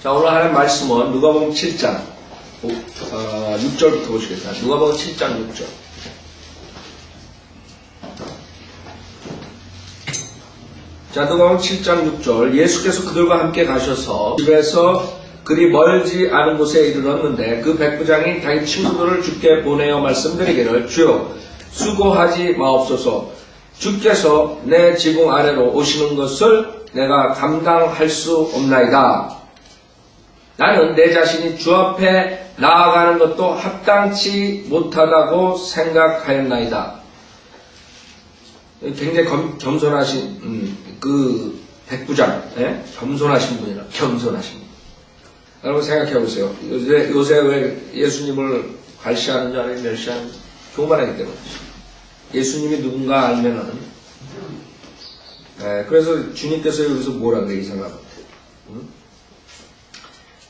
자, 오늘 하나님 말씀은 누가복음 7장 6절부터 보시겠습니다. 누가복음 7장 6절. 자, 누가복음 7장 6절. 예수께서 그들과 함께 가셔서 집에서 그리 멀지 않은 곳에 이르렀는데 그 백부장이 자기 친구들을 주께 보내어 말씀드리기를 주여 수고하지 마옵소서. 주께서 내 지붕 아래로 오시는 것을 내가 감당할 수 없나이다. 나는 내 자신이 주 앞에 나아가는 것도 합당치 못하다고 생각하였나이다. 굉장히 겸손하신 그 백부장, 겸손하신 분이라 겸손하신 분. 여러분 생각해 보세요. 요새 왜 예수님을 발시하는지 아니면 멸시하는지 교만하기 때문에. 예수님이 누군가 알면은, 그래서 주님께서 여기서 뭐라 그래, 이 사람한테.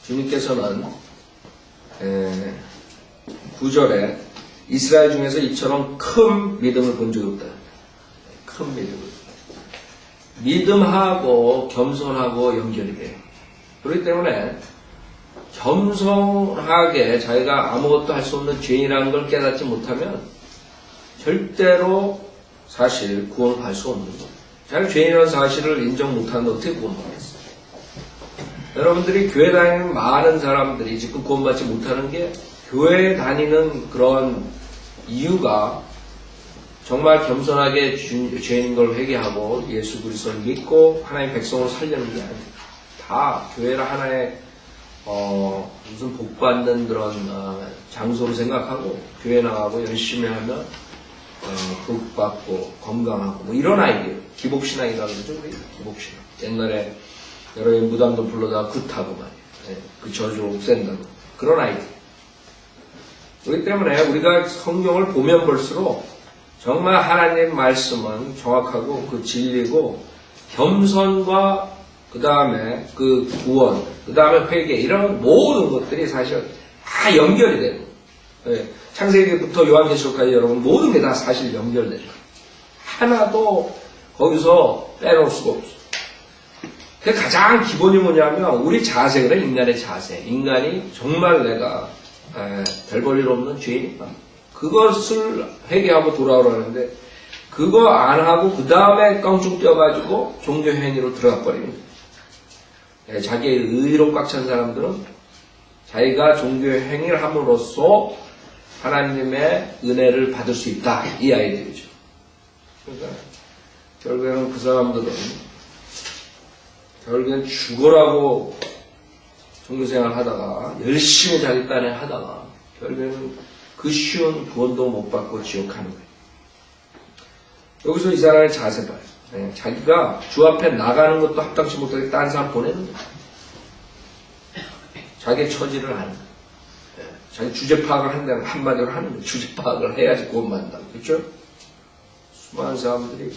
주님께서는 9절에 이스라엘 중에서 이처럼 큰 믿음을 본 적이 없다. 큰 믿음을. 믿음하고 겸손하고 연결이 돼요. 그렇기 때문에 겸손하게 자기가 아무것도 할 수 없는 죄인이라는 걸 깨닫지 못하면 절대로 사실 구원을 받을 수 없는 거예요. 자기가 죄인이라는 사실을 인정 못하는데 어떻게 구원받겠어요? 여러분들이 교회 다니는 많은 사람들이 지금 구원받지 못하는 게 교회 다니는 그런 이유가 정말 겸손하게 죄인인 걸 회개하고 예수 그리스도를 믿고 하나님의 백성으로 살려는 게 아니에요. 다 교회를 하나의 무슨 복받는 그런 장소로 생각하고 교회 나가고 열심히 하면 복받고 건강하고 뭐 이런 아이디어. 기복신앙이라고 그러죠. 우리 기복신앙. 옛날에 여러분 무당도 불러다가 굿하고 말이에요. 그 저주 없앤다고. 그런 아이디어. 그렇기 때문에 우리가 성경을 보면 볼수록 정말 하나님 말씀은 정확하고 그 진리고 겸손과 그 다음에 그 구원, 그 다음에 회개 이런 모든 것들이 사실 다 연결이 되는 거예요. 창세기부터 요한계시록까지 여러분 모든 게 다 사실 연결되는 거예요. 하나도 거기서 빼놓을 수가 없어요. 그 가장 기본이 뭐냐면 우리 자세, 그래 인간의 자세. 인간이 정말 내가 별 볼 일 없는 죄인이다. 그것을 회개하고 돌아오라는데 그거 안 하고 그 다음에 껑충 뛰어가지고 종교 행위로 들어가 버리는 거예요. 자기의 의로 꽉 찬 사람들은 자기가 종교 행위를 함으로써 하나님의 은혜를 받을 수 있다. 이 아이디어죠. 그러니까 결국에는 그 사람들은 결국엔 죽으라고 종교생활 하다가 열심히 자기 딴에 하다가 결국에는 그 쉬운 구원도 못 받고 지옥 가는 거예요. 여기서 이 사람의 자세 봐요. 자기가 주 앞에 나가는 것도 합당치 못하게 딴 사람 보내는 거예요. 자기의 처지를 아는 거예요. 자기 주제 파악을 한다면 한마디로 하는 거예요. 주제 파악을 해야지 구원받는다. 그렇죠? 수많은 사람들이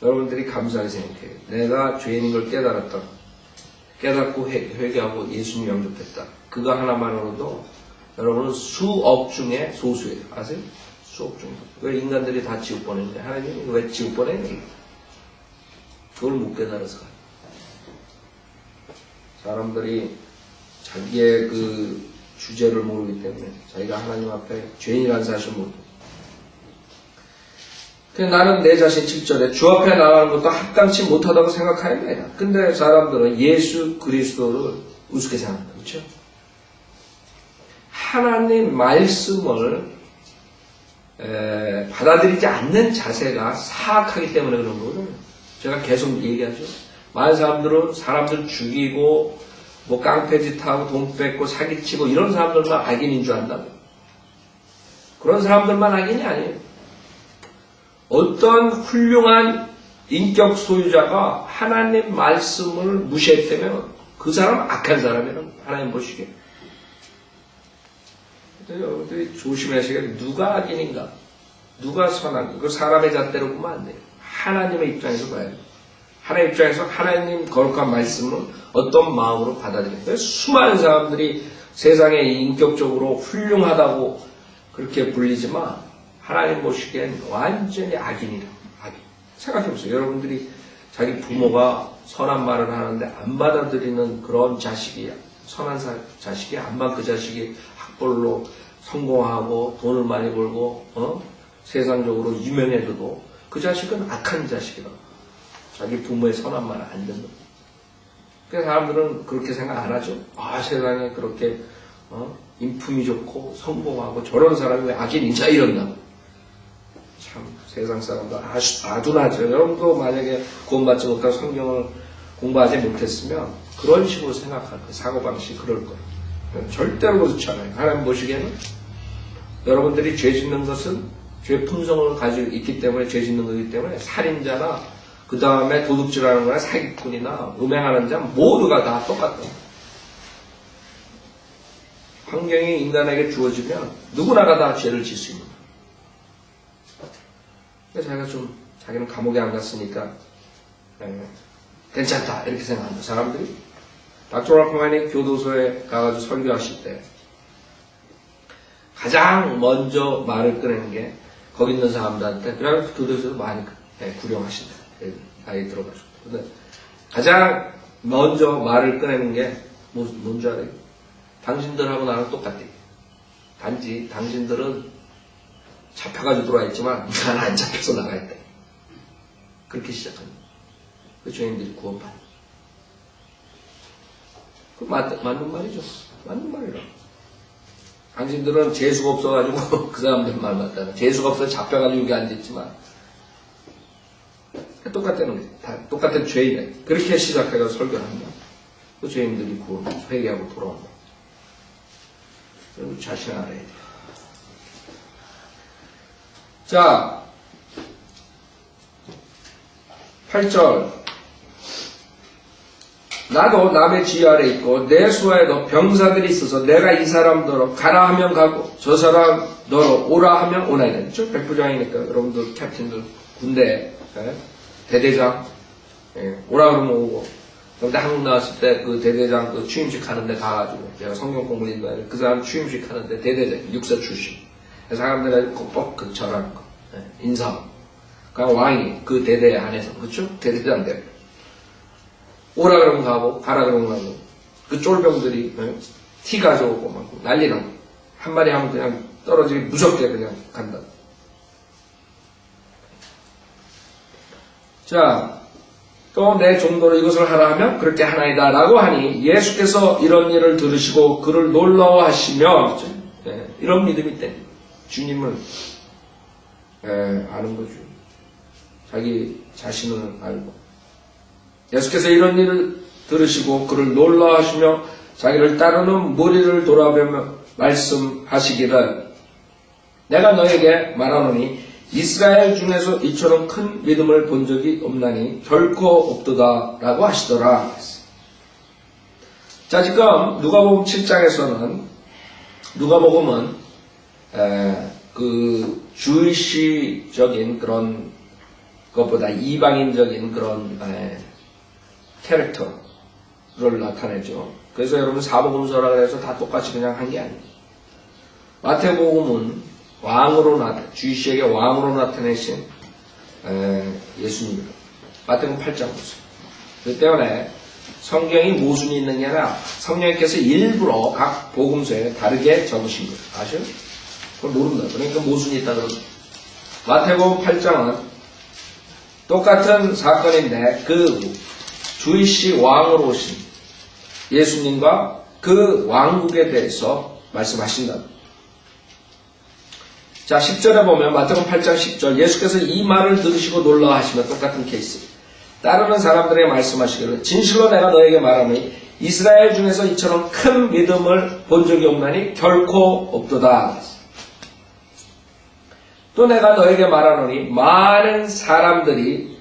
여러분들이 감사하게 생각해요. 내가 죄인인 걸 깨달았다. 깨닫고 회개하고 예수님 영접했다. 그거 하나만으로도 여러분은 수억 중에 소수예요. 아세요? 수억 중에. 왜 인간들이 다 지옥 보내는데 하나님이 왜 지옥 보내냐? 그걸 못 깨달아서 가요. 사람들이 자기의 그 주제를 모르기 때문에 자기가 하나님 앞에 죄인이라는 사실을 모르고 나는 내 자신 7절에 주 앞에 나가는 것도 합당치 못하다고 생각하였나이다. 근데 사람들은 예수 그리스도를 우습게 생각한다. 그렇죠? 하나님 말씀을 받아들이지 않는 자세가 사악하기 때문에 그런 거거든요. 제가 계속 얘기하죠. 많은 사람들은 사람들 죽이고 뭐 깡패짓하고 돈 뺏고 사기치고 이런 사람들만 악인인 줄 안다고요. 그런 사람들만 악인이 아니에요. 어떤 훌륭한 인격 소유자가 하나님 말씀을 무시했다면 그 사람은 악한 사람이라고 하나님 보시기에. 여러분들이 조심하시게 누가 악인인가? 누가 선한가? 그 사람의 잣대로 보면 안 돼요. 하나님의 입장에서 봐야 돼요. 하나님 입장에서 하나님 거룩한 말씀을 어떤 마음으로 받아들여요. 수많은 사람들이 세상에 인격적으로 훌륭하다고 그렇게 불리지만 하나님 보시기엔 완전히 악인이라고. 악인. 생각해보세요. 여러분들이 자기 부모가 선한 말을 하는데 안 받아들이는 그런 자식이, 선한 자식이 암만 그 자식이 학벌로 성공하고 돈을 많이 벌고 세상적으로 유명해져도 그 자식은 악한 자식이라고. 자기 부모의 선한 말을 안 듣는. 그래서 사람들은 그렇게 생각 안 하죠. 아, 세상에 그렇게 인품이 좋고 성공하고 저런 사람이 왜 악인인자 이런다고. 참 세상 사람도 아둔하죠. 여러분도 만약에 구원받지 못하고 성경을 공부하지 못했으면 그런 식으로 생각할 거예요. 사고방식이 그럴 거예요. 절대로 그렇지 않아요. 하나님 보시기에는 여러분들이 죄 짓는 것은 죄 품성을 가지고 있기 때문에 죄 짓는 거기 때문에 살인자나 그 다음에 도둑질하는 거나 사기꾼이나 음행하는 자 모두가 다 똑같다. 환경이 인간에게 주어지면 누구나가 다 죄를 질 수 있는 거예요. 그래서 자기는 감옥에 안 갔으니까 괜찮다 이렇게 생각합니다. 사람들이 닥터라프만이 교도소에 가가지고 설교하실 때 가장 먼저 말을 꺼내는 게 거기 있는 사람들한테, 그래서 교도소에서 많이 구령하신다. 아예 들어가셨고. 근데 가장 먼저 말을 꺼내는 게 뭔지 알아요? 당신들하고 나랑 똑같대. 단지 당신들은 잡혀가지고 들어와 있지만 나는 안 잡혀서 나가야 돼. 그렇게 시작합니다. 그 죄인들이 구원받아. 그 맞는 말이죠. 맞는 말이라고. 당신들은 재수가 없어가지고 그 사람들만 맞다. 재수가 없어서 잡혀가지고 여기 앉았지만 똑같다는 거예요. 다 똑같은 죄인이에요. 그렇게 시작해서 설교를 합니다. 그 죄인들이 구원하고 회개하고 돌아온다. 그리고 자신을 알아야 돼요. 자, 8절. 나도 남의 지휘 아래 있고 내 수하에도 병사들이 있어서 내가 이 사람더러 가라 하면 가고 저 사람 너로 오라 하면 오나이다. 그렇죠? 백부장이니까 여러분들 캡틴들 군대 대대장 오라 그러면 오고. 그런데 한국 나왔을 때 그 대대장 그 취임식 하는데 가가지고 제가 성경 공부를 읽어야 그 사람 취임식 하는데 대대장 육사 출신. 사람들이 꼭꼭 그 절하는 거 인사하고. 그냥 왕이 그 대대 안에서 그렇죠? 대대장 대. 오라 그러면 가고 가라 그러면 가고 그 쫄병들이 티 가져오고 막 난리 나고 한마디 하면 그냥 떨어지게 무섭게 그냥 간다. 자, 또 내 정도로 이것을 하라 하면 그렇게 하나이다 라고 하니 예수께서 이런 일을 들으시고 그를 놀라워하시며 이런 믿음이 있대. 주님을 아는 거죠. 자기 자신을 알고 예수께서 이런 일을 들으시고 그를 놀라워하시며 자기를 따르는 무리를 돌아보며 말씀하시기를 내가 너에게 말하노니 이스라엘 중에서 이처럼 큰 믿음을 본 적이 없나니 결코 없도다 라고 하시더라. 자, 지금 누가복음 7장에서는 누가복음은 그 주의시적인 그런 것보다 이방인적인 그런 캐릭터를 나타내죠. 그래서 여러분 사복음서라 해서 다 똑같이 그냥 한 게 아니에요. 마태복음은 주이시에게 왕으로 나타내신 예수님입니다. 마태복음 8장 보세요. 그 때문에 성경이 모순이 있는 게 아니라 성령님께서 일부러 각 복음서에 다르게 적으신 거예요. 아셔요? 그걸 모릅니다. 그러니까 모순이 있다 그러면 마태복음 8장은 똑같은 사건인데 그 주이시 왕으로 오신 예수님과 그 왕국에 대해서 말씀하신다. 자, 10절에 보면 마태복음 8장 10절 예수께서 이 말을 들으시고 놀라워하시며 똑같은 케이스. 따르는 사람들에게 말씀하시기를 진실로 내가 너에게 말하노니 이스라엘 중에서 이처럼 큰 믿음을 본 적이 없나니 결코 없도다. 또 내가 너에게 말하노니 많은 사람들이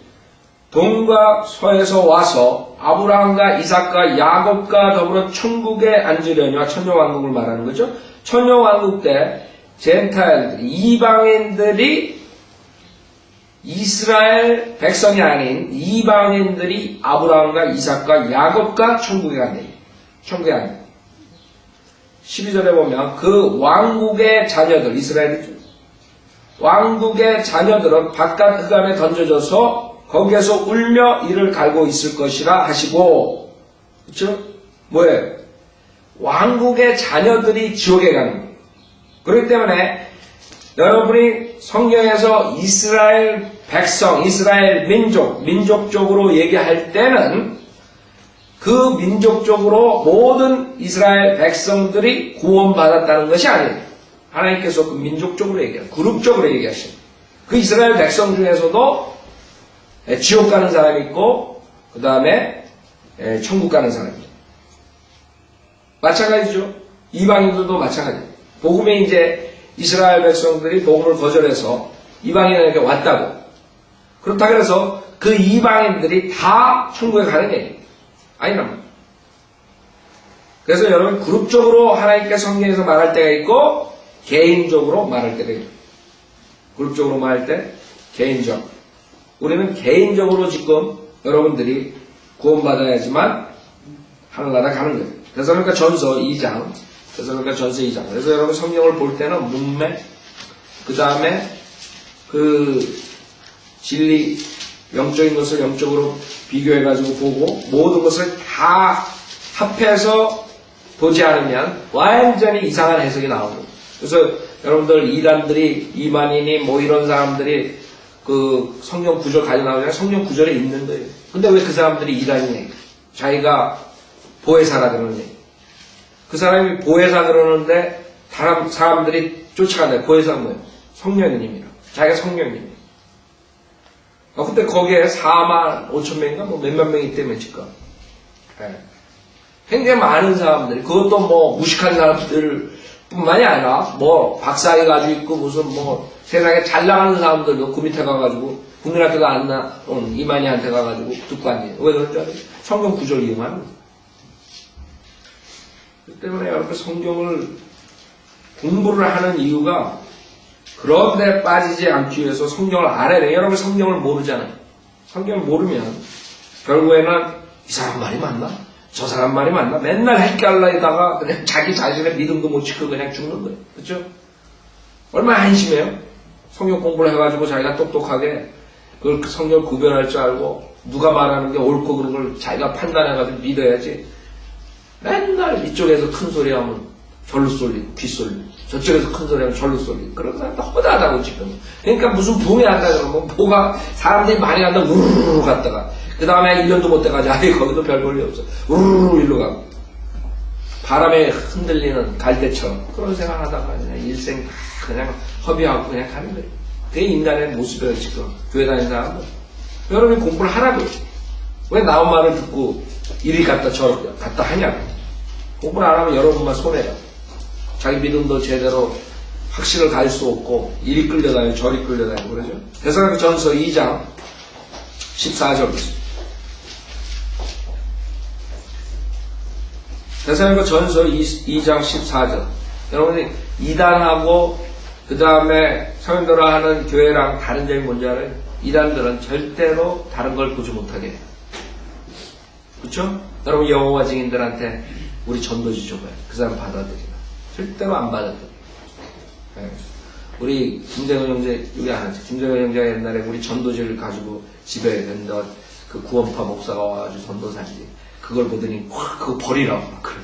동과 서에서 와서 아브라함과 이삭과 야곱과 더불어 천국에 앉으려니와 천녀왕국을 말하는 거죠. 천녀왕국 때 젠타일들이 이방인들이 이스라엘 백성이 아닌 이방인들이 아브라함과 이삭과 야곱과 천국에 간대. 천국에 간대. 12절에 보면 그 왕국의 자녀들 이스라엘이죠. 왕국의 자녀들은 바깥 흑암에 던져져서 거기에서 울며 이를 갈고 있을 것이라 하시고, 그렇죠? 뭐예요? 왕국의 자녀들이 지옥에 가는 거예요. 그렇기 때문에 여러분이 성경에서 이스라엘 백성, 이스라엘 민족적으로 얘기할 때는 그 민족적으로 모든 이스라엘 백성들이 구원받았다는 것이 아니에요. 하나님께서 그 민족적으로 얘기해요. 그룹적으로 얘기하십니다. 그 이스라엘 백성 중에서도 지옥 가는 사람이 있고 그 다음에 천국 가는 사람이 있고 마찬가지죠. 이방인들도 마찬가지예요. 복음에 이제 이스라엘 백성들이 복음을 거절해서 이방인에게 왔다고. 그렇다고 해서 그 이방인들이 다 천국에 가는 게 아니란 말이에요. 그래서 여러분 그룹적으로 하나님께 성경에서 말할 때가 있고 개인적으로 말할 때가 있고 그룹적으로 말할 때 개인적. 우리는 개인적으로 지금 여러분들이 구원받아야지만 하늘나라 가는 거예요. 그래서 전서 2장 그래서 여러분 성경을 볼 때는 문맥 그 다음에 그 진리 영적인 것을 영적으로 비교해가지고 보고 모든 것을 다 합해서 보지 않으면 완전히 이상한 해석이 나오고 그래서 여러분들 이단들이 이만희니 뭐 이런 사람들이 그 성경 구절 가지고 나오잖아요. 성경 구절에 있는 거예요. 근데 왜 그 사람들이 이단이냐? 자기가 보혜사라 그러느냐? 그 사람이 보혜사 그러는데 다른 사람들이 쫓아간다. 보혜사가 뭐예요? 성령님이라. 자기가 성령님이에요. 근데 거기에 4만 5천 명인가 뭐 몇만 명이 때문에 지금 굉장히 많은 사람들이 그것도 뭐 무식한 사람들 뿐만이 아니라 뭐 박사해 가지고 있고 무슨 뭐 세상에 잘 나가는 사람들도 그 밑에 가가지고 국민학교도 안 나온 이만희한테 가가지고 듣고 앉아요. 왜 그런 줄 알아요? 성경 구절 이용하는 거예요. 그렇기 때문에 여러분 성경을 공부를 하는 이유가 그런 데 빠지지 않기 위해서 성경을 알아야 돼요. 여러분 성경을 모르잖아요. 성경을 모르면 결국에는 이 사람 말이 맞나? 저 사람 말이 맞나? 맨날 헷갈라다가 그냥 자기 자신의 믿음도 못 지키고 그냥 죽는 거예요. 그렇죠? 얼마나 한심해요? 성경 공부를 해가지고 자기가 똑똑하게 그걸 성경을 구별할 줄 알고 누가 말하는 게 옳고 그런 걸 자기가 판단해가지고 믿어야지. 맨날 이쪽에서 큰 소리 하면 절로 쏠리고 귀 쏠리고 저쪽에서 큰 소리 하면 절로 쏠리고 그런 사람도 허다하다고 지금. 그러니까 무슨 붕이 한다 그러면 뭐가 사람들이 많이 간다 우르르 갔다가 그 다음에 1년도 못 돼가지고 아이 거기도 별 볼일 없어. 우르르 일로 가고 바람에 흔들리는 갈대처럼 그런 생각하다가 그냥 일생 그냥 허비하고 그냥 가는 거예요. 그게 인간의 모습이에요 지금 교회 다니는 사람은. 여러분이 공부를 하라고요. 왜 나온 말을 듣고 이리 갔다 저리 갔다 하냐고. 공부를 안 하면 여러분만 손해요. 자기 믿음도 제대로 확신을 가질 수 없고 이리 끌려다니고 저리 끌려다니고 그러죠. 데살로니가전서 2장 14절 데살로니가전서 2장 14절 여러분이 이단하고 그 다음에 성인들아 하는 교회랑 다른 점이 뭔지 알아요? 이단들은 절대로 다른 걸 보지 못하게 해요. 그렇죠? 여러분 여호와 증인들한테 우리 전도지 줘봐요. 그 사람 받아들이나. 절대로 안 받아들여요. 네. 우리 김정은 형제 여기 안 하죠. 김정은 형제가 옛날에 우리 전도지를 가지고 집에 vend던 그 구원파 목사가 와가지고 전도사지. 그걸 보더니 그거 버리라고 막 그래.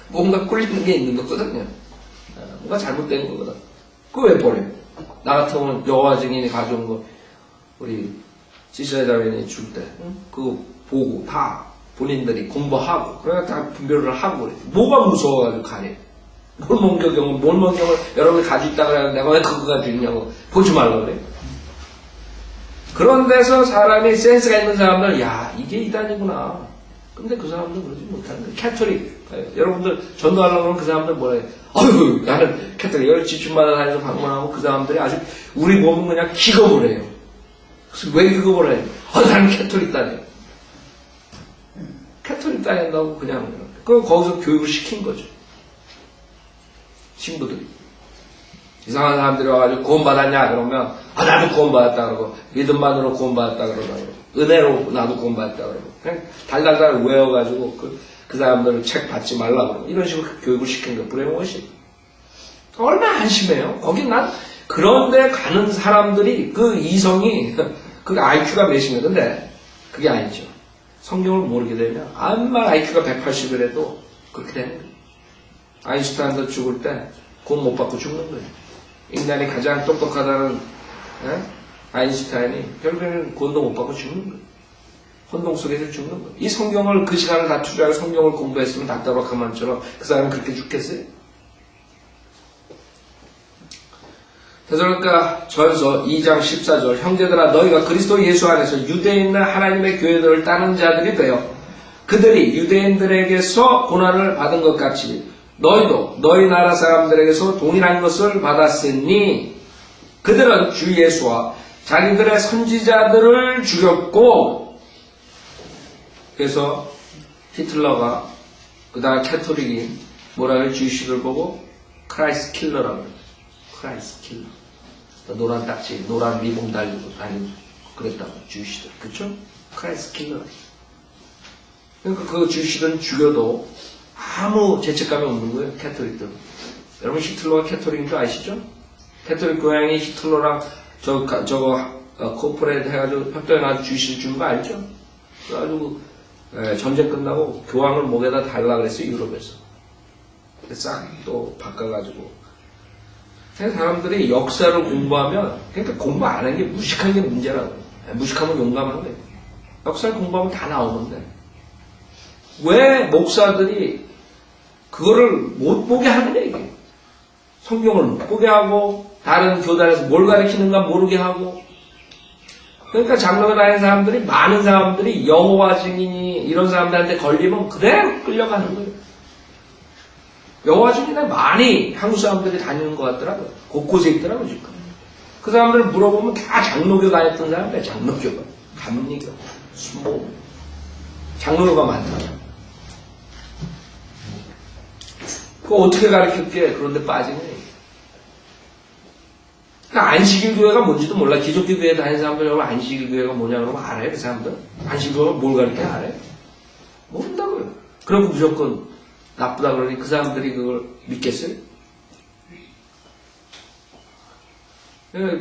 뭔가 꿀리는 게 있는 거거든요. 뭔가 잘못된 거거든. 그거 왜 버려? 나 같으면 여호와 증인이 가져온 거 우리 지시자회원이 줄 때 그거 보고 다 본인들이 공부하고 그러니까 다 분별을 하고 그래. 뭐가 무서워가지고 가래. 뭘 뭔경을 여러분이 가지고 있다 그래. 내가 왜 그거 가지고 있냐고 보지 말라고 그래. 그런 데서 사람이 센스가 있는 사람들 야 이게 이단이구나. 근데 그 사람들 그러지 못하는 거예요. 캐톨릭. 여러분들 전도하려고 하면 그 사람들 뭐라 해요. 아유 나는 캐톨릭. 여기 지춘마다 다니면서 방문하고 그 사람들이 아주 우리 보면 그냥 기겁을 해요. 그래서 왜 기겁을 해요? 나는 캐톨릭 다녀요. 캐톨릭 다닌다고 그냥 거기서 교육을 시킨 거죠. 신부들이. 이상한 사람들이 와가지고 구원받았냐 그러면 나도 구원받았다 그러고 믿음만으로 구원받았다 그러고 은혜로 나도 구원받았다 그러고 그냥 달달달 외워가지고 그 사람들 책 받지 말라고 그러고 이런 식으로 교육을 시킨 거 브레인워시. 얼마나 한심해요. 거긴 난 그런데 가는 사람들이 그 이성이 그게 IQ가 몇인가. 근데 그게 아니죠. 성경을 모르게 되면 암만 IQ가 180이라도 그렇게 되는 거예요. 아인슈타인도 죽을 때 구원 못 받고 죽는 거예요. 인간이 가장 똑똑하다는 아인슈타인이 결국에는 구원도 못 받고 죽는 거예요. 혼동 속에서 죽는 거예요. 이 성경을 그 시간을 다 투자하고 성경을 공부했으면 닥터박 한만처럼 그 사람은 그렇게 죽겠어요? 데살로니가 전서 2장 14절 형제들아 너희가 그리스도 예수 안에서 유대인이나 하나님의 교회들을 따르는 자들이 되어 그들이 유대인들에게서 고난을 받은 것 같이 너희도 너희 나라 사람들에게서 동일한 것을 받았으니 그들은 주 예수와 자기들의 선지자들을 죽였고 그래서 히틀러가 그 다음에 캐토릭이 뭐라 그래 주의식을 보고 크라이스트 킬러라고 그래요. 크라이스트 킬러. 노란 딱지, 노란 리본 달리고 다니고 그랬다고 주의식들. 그쵸? 크라이스트 킬러. 그러니까 그 주의식은 죽여도 아무 죄책감이 없는 거예요. 캐토릭들. 여러분 히틀러가 캐토릭인 줄 아시죠? 캐토릭 교양이 히틀러랑 저거 코퍼레이트 해가지고 협정해가지고 주의식을 준 거 알죠? 그래가지고 전쟁 끝나고 교황을 목에다 달라 그랬어요. 유럽에서. 싹 또 바꿔가지고. 사람들이 역사를 공부하면 그러니까 공부 안 하는 게 무식한 게 문제라고. 무식하면 용감한 거예요. 역사를 공부하면 다 나오는데 왜 목사들이 그거를 못 보게 하느냐 이게. 성경을 못 보게 하고 다른 교단에서 뭘 가르치는가 모르게 하고 그러니까 장로에 다니는 사람들이 많은 사람들이 여호와 증인이 이런 사람들한테 걸리면 그대로 끌려가는 거예요. 여호와 증인에 많이 한국 사람들이 다니는 것 같더라고요. 곳곳에 있더라고요 지금. 그 사람들을 물어보면 다 장로교 다녔던 사람들이에요. 장로교가. 감리교, 수모, 장로교가 많더라고요. 그거 어떻게 가르쳤게 그런데 빠지네. 그러니까 안식일 교회가 뭔지도 몰라. 기독교 교회 다니는 사람들 여러분 안식일 교회가 뭐냐 그러면 알아요 그 사람들? 안식일 교회가 뭘 가르쳐 알아요? 모른다고요. 그럼 무조건 나쁘다 그러니 그 사람들이 그걸 믿겠어요?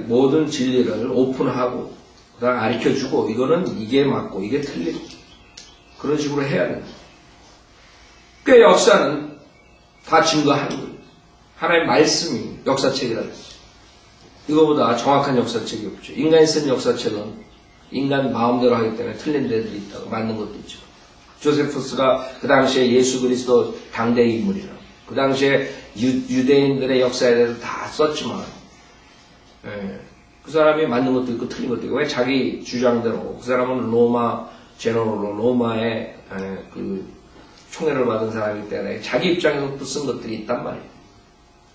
모든 진리를 오픈하고 그다음 가르쳐주고 이거는 이게 맞고 이게 틀리고 그런 식으로 해야 돼요. 꽤 역사는 다 증거하는 거예요. 하나님의 말씀이 역사책이라고 했어요. 이거보다 정확한 역사책이 없죠. 인간이 쓴 역사책은 인간 마음대로 하기 때문에 틀린 데들이 있다고 맞는 것도 있죠. 조세푸스가 그 당시에 예수 그리스도 당대 인물이라. 그 당시에 유대인들의 역사에 대해서 다 썼지만, 그 사람이 맞는 것도 있고 틀린 것도 있고, 왜 자기 주장대로, 그 사람은 로마 제너럴로 로마의 그 총애를 받은 사람이기 때문에 자기 입장에서도 쓴 것들이 있단 말이에요.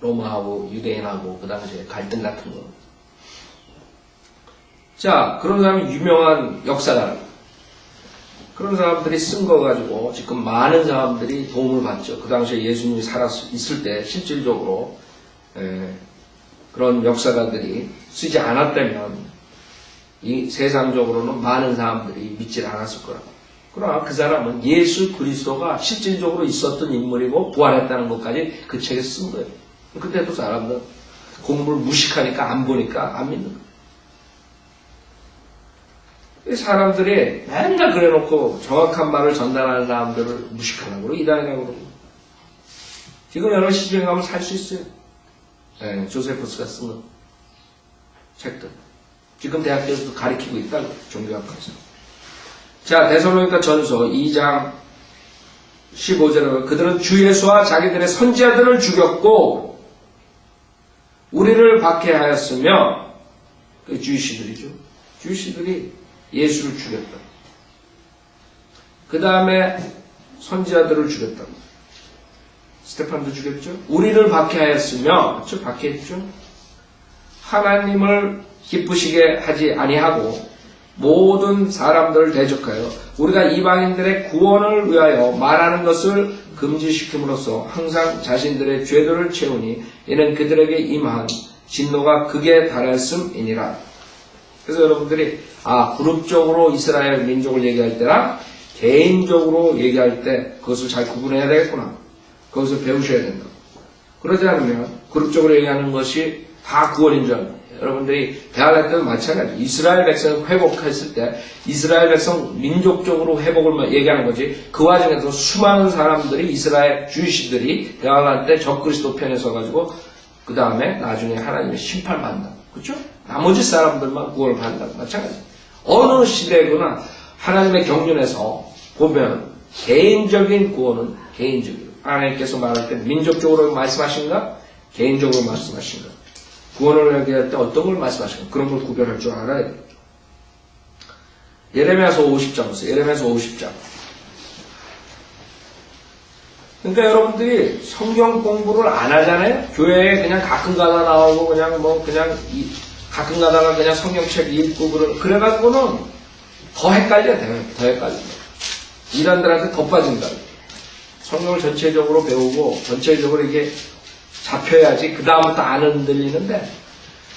로마하고 유대인하고 그 당시에 갈등 같은 거. 자, 그런 사람이 유명한 역사가 그런 사람들이 쓴 거 가지고 지금 많은 사람들이 도움을 받죠. 그 당시에 예수님이 살았을 때 실질적으로 그런 역사가들이 쓰지 않았다면 이 세상적으로는 많은 사람들이 믿지 않았을 거라고. 그러나 그 사람은 예수 그리스도가 실질적으로 있었던 인물이고 부활했다는 것까지 그 책에 쓴 거예요. 그때도 사람들 공부를 무식하니까 안 보니까 안 믿는 거예요. 사람들이 맨날 그래놓고 정확한 말을 전달하는 사람들을 무식하라고 그러고 이단이라고 그러고. 지금 여러분 시중에 가면 살 수 있어요. 조세푸스가 쓴 거. 책들. 지금 대학교에서도 가르치고 있다고 종교학과에서. 자, 데살로니가 전서 2장 15절에 그들은 주 예수와 자기들의 선지자들을 죽였고 우리를 박해하였으며 그 주이시들이죠. 주이시들이 예수를 죽였다. 그 다음에 선지자들을 죽였다. 스테판도 죽였죠. 우리를 박해하였으며, 그렇죠? 박해했죠. 하나님을 기쁘시게 하지 아니하고 모든 사람들을 대적하여 우리가 이방인들의 구원을 위하여 말하는 것을 금지시킴으로써 항상 자신들의 죄들을 채우니 이는 그들에게 임한 진노가 극에 달했음이니라. 그래서 여러분들이 그룹적으로 이스라엘 민족을 얘기할 때랑 개인적으로 얘기할 때 그것을 잘 구분해야 되겠구나. 그것을 배우셔야 된다. 그러지 않으면 그룹적으로 얘기하는 것이 다 구원인 줄 알고 여러분들이 대화할 때도 마찬가지. 이스라엘 백성을 회복했을 때 이스라엘 백성 민족적으로 회복을 얘기하는 거지. 그 와중에서 수많은 사람들이 이스라엘 주이시들이 대화할 때 적그리스도 편에 서가지고 그 다음에 나중에 하나님의 심판을 받는다. 그렇죠? 나머지 사람들만 구원을 받는다. 마찬가지. 어느 시대거나 하나님의 경륜에서 보면 개인적인 구원은 개인적이고 하나님께서 말할 때 민족적으로 말씀하신가? 개인적으로 말씀하신가? 구원을 얘기할 때 어떤 걸 말씀하신가? 그런 걸 구별할 줄 알아야 돼요. 예레미야서 50장 보세요. 예레미야서 50장. 그러니까 여러분들이 성경 공부를 안 하잖아요? 교회에 그냥 가끔 가다 나오고 가끔 가다가 그냥 성경책 읽고 그래가지고는 더 헷갈려요. 더 헷갈려요. 이단들한테 더 빠진다. 성경을 전체적으로 배우고 전체적으로 이게 잡혀야지 그 다음부터 안 흔들리는데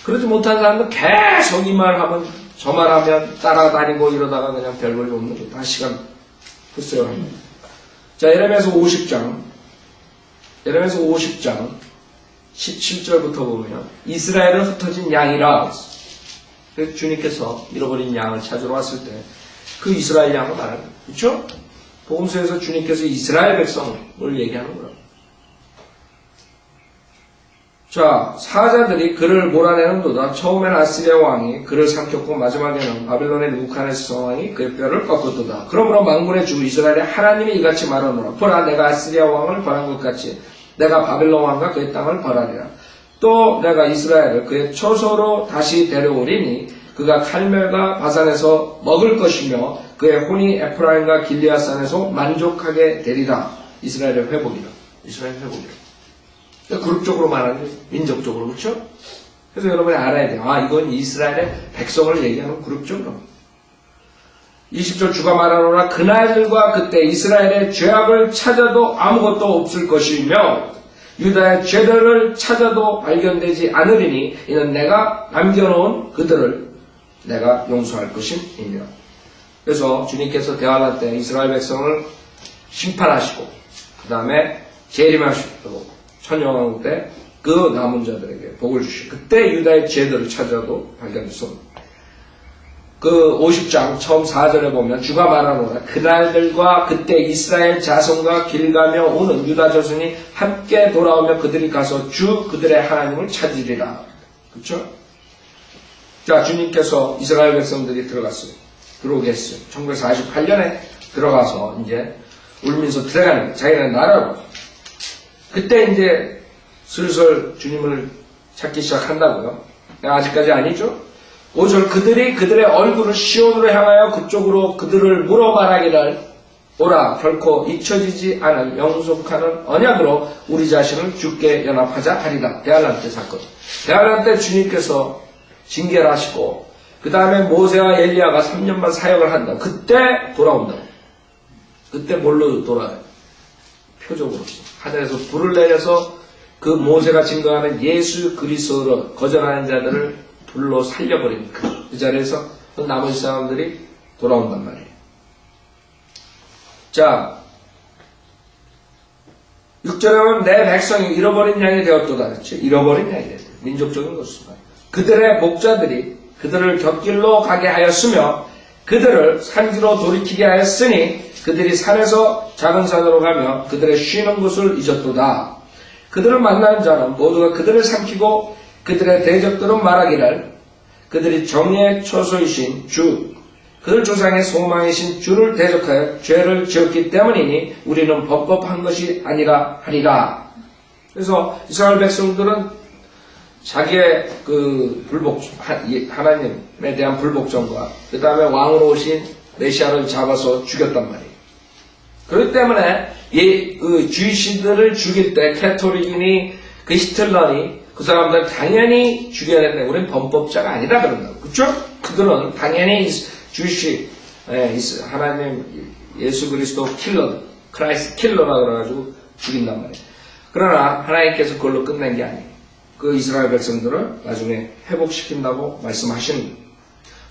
그러지 못한 사람은 계속 이 말 하면 저 말 하면 따라다니고 이러다가 그냥 별볼이 없는 거예요. 다 시간 흡수요. 자, 예레미야서 50장 17절부터 보면 이스라엘은 흩어진 양이라. 그래서 주님께서 잃어버린 양을 찾으러 왔을 때 그 이스라엘 양을 말하는 거예요. 그렇죠? 복음서에서 주님께서 이스라엘 백성을 얘기하는 거라고. 자, 사자들이 그를 몰아내는도다. 처음에는 아시리아 왕이 그를 삼켰고 마지막에는 바빌론의 느부갓네살 왕이 그의 뼈를 꺾었도다. 그러므로 만군의 주 이스라엘의 하나님이 이같이 말하노라. 보라, 내가 아시리아 왕을 벌한 것 같이 내가 바빌론 왕과 그의 땅을 벌하리라. 또 내가 이스라엘을 그의 처소로 다시 데려오리니 그가 칼멜과 바산에서 먹을 것이며 그의 혼이 에프라임과 길리앗산에서 만족하게 되리라. 이스라엘의 회복이라. 이스라엘의 회복이라. 그룹적으로 말하는 게 민족적으로. 그렇죠? 그래서 여러분이 알아야 돼요. 아, 이건 이스라엘의 백성을 얘기하는 그룹적으로. 20절 주가 말하노라. 그날과 그때 이스라엘의 죄악을 찾아도 아무것도 없을 것이며 유다의 죄들을 찾아도 발견되지 않으리니 이는 내가 남겨놓은 그들을 내가 용서할 것임이니라. 그래서 주님께서 대환할 때 이스라엘 백성을 심판하시고 그 다음에 재림하시고 천년왕국 때 그 남은 자들에게 복을 주시고 그때 유다의 죄들을 찾아도 발견됐습니다. 그 50장 처음 4절에 보면 주가 말하노라. 그날들과 그때 이스라엘 자손과 길 가며 오는 유다 자손이 함께 돌아오며 그들이 가서 주 그들의 하나님을 찾으리라. 그렇죠? 자, 주님께서 이스라엘 백성들이 들어오게 했어요. 1948년에 들어가서 이제 울면서 들어가는 거예요. 자기네 나라로. 그때 이제 슬슬 주님을 찾기 시작한다고요. 아직까지 아니죠? 5절 그들이 그들의 얼굴을 시온으로 향하여 그쪽으로 그들을 물어 말하기를 오라 결코 잊혀지지 않을 영속하는 언약으로 우리 자신을 주께 연합하자 하리라. 대할란 때 사건. 대할란 때 주님께서 징계를 하시고 그 다음에 모세와 엘리야가 3년만 사역을 한다. 그때 돌아온다고. 그때 뭘로 돌아와요? 표적으로. 하늘에서 불을 내려서 그 모세가 증거하는 예수 그리스도로 거절하는 자들을 불로 살려버리니까 그 자리에서 나머지 사람들이 돌아온단 말이에요. 자, 6절에 보면 내 백성이 잃어버린 양이 되었도다. 그렇지? 잃어버린 양이 되었다. 민족적인 것입니다. 그들의 목자들이 그들을 곁길로 가게 하였으며 그들을 산지로 돌이키게 하였으니 그들이 산에서 작은 산으로 가며 그들의 쉬는 곳을 잊었도다. 그들을 만나는 자는 모두가 그들을 삼키고 그들의 대적들은 말하기를 그들이 정의의 처소이신 주 그들 조상의 소망이신 주를 대적하여 죄를 지었기 때문이니 우리는 법법한 것이 아니라 하리라. 그래서 이스라엘 백성들은 자기의 그 하나님에 대한 불복종과 그 다음에 왕으로 오신 메시아를 잡아서 죽였단 말이에요. 그렇기 때문에 그 주이시들을 죽일 때 캐토릭이니 그 히틀러니 그 사람들 당연히 죽여야 된다. 우리는 범법자가 아니라 그런다고. 그렇죠? 그들은 당연히 주이시 하나님 예수 그리스도 킬러 크라이스트 킬러라 그래가지고 죽인단 말이에요. 그러나 하나님께서 그걸로 끝낸 게 아니에요. 그 이스라엘 백성들을 나중에 회복시킨다고 말씀하시는 거예요.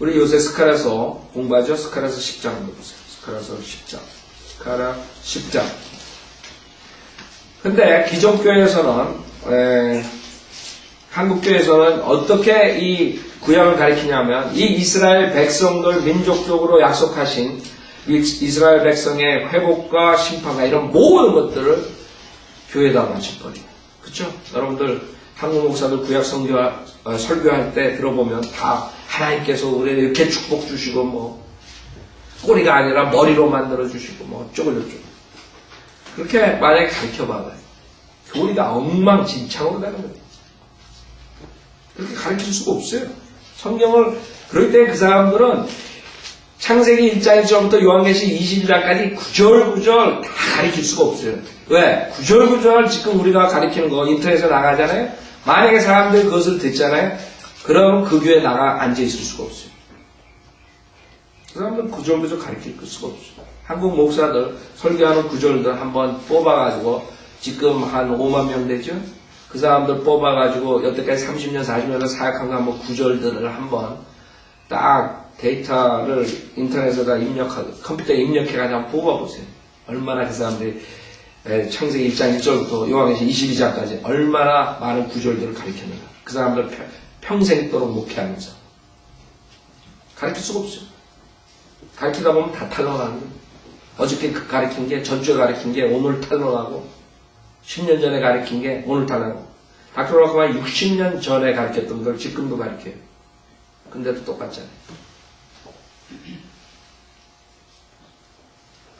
우리 요새 스카라서 공부하죠? 스카라서 10장 한번 보세요. 스카라서 10장. 스카라 10장. 근데 기존교회에서는 한국교회에서는 어떻게 이 구약을 가리키냐면 이 이스라엘 백성들 민족적으로 약속하신 이스라엘 백성의 회복과 심판과 이런 모든 것들을 교회에다 맞춰버려요. 그렇죠? 여러분들 한국 목사들 구약 설교할 때 들어보면 다 하나님께서 우리를 이렇게 축복 주시고 뭐 꼬리가 아니라 머리로 만들어 주시고 뭐 어쩌고저쩌고 그렇게 만약에 가르쳐봐봐요. 교리가 엉망진창으로 되는 거예요. 그렇게 가르칠 수가 없어요. 성경을 그럴 때 그 사람들은 창세기 1장 1절부터 요한계시록 22장까지 구절구절 다 가르칠 수가 없어요. 왜? 구절구절 지금 우리가 가르치는 거 인터넷에 나가잖아요. 만약에 사람들이 그것을 듣잖아요. 그럼 그 교회에 나가 앉아있을 수가 없어요. 그 사람들은 구절구절 가르칠 수가 없어요. 한국 목사들 설교하는 구절들 한번 뽑아가지고 지금 한 5만 명 되죠? 그 사람들 뽑아가지고 여태까지 30년, 40년을 사역한 거 한번 구절들을 한번 딱 데이터를 인터넷에다 컴퓨터에 입력해가지고 한번 뽑아보세요. 얼마나 그 사람들이 창세기 1장 1절부터 요한계시록 22장까지 얼마나 많은 구절들을 가르쳤는가. 그 사람들 평생도록 목회하면서. 가르칠 수가 없어요. 가르치다 보면 다 탈론하는 거예요. 어저께 가르친 게, 전주에 가르친 게 오늘 탈론하고, 10년 전에 가르친 게 오늘 탈론하고, 닥터로크만 60년 전에 가르쳤던 걸 지금도 가르쳐요. 근데도 똑같잖아요.